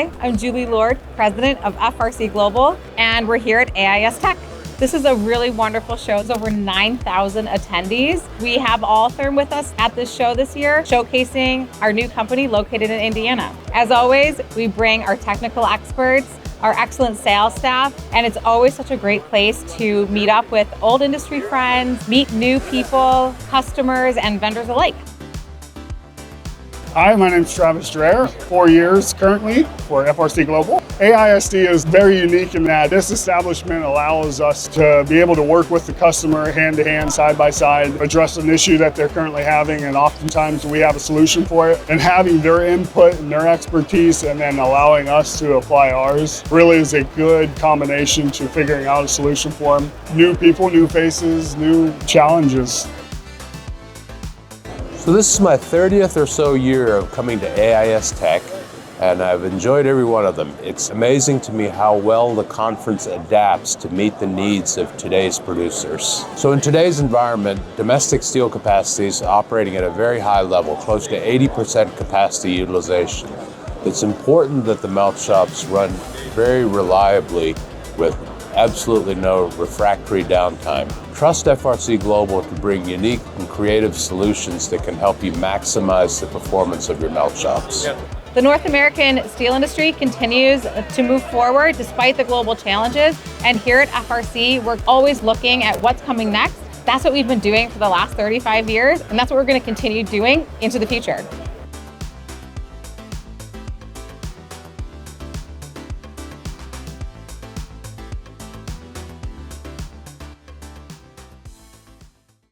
Hi, I'm Julie Lord, President of FRC Global, and we're here at AISTech. This is a really wonderful show. It's over 9,000 attendees. We have Alltherm with us at this show this year, showcasing our new company located in Indiana. As always, we bring our technical experts, our excellent sales staff, and it's always such a great place to meet up with old industry friends, meet new people, customers, and vendors alike. Hi, my name is Travis Dreher, 4 years currently for FRC Global. AISD is very unique in that this establishment allows us to be able to work with the customer hand-to-hand, side-by-side, address an issue that they're currently having, and oftentimes we have a solution for it. And having their input and their expertise and then allowing us to apply ours really is a good combination to figuring out a solution for them. New people, new faces, new challenges. So this is my 30th or so year of coming to AISTech, and I've enjoyed every one of them. It's amazing to me how well the conference adapts to meet the needs of today's producers. So in today's environment, domestic steel capacity is operating at a very high level, close to 80% capacity utilization. It's important that the melt shops run very reliably with absolutely no refractory downtime. Trust FRC Global to bring unique and creative solutions that can help you maximize the performance of your melt shops. The North American steel industry continues to move forward despite the global challenges, and here at FRC, we're always looking at what's coming next. That's what we've been doing for the last 35 years, and that's what we're going to continue doing into the future.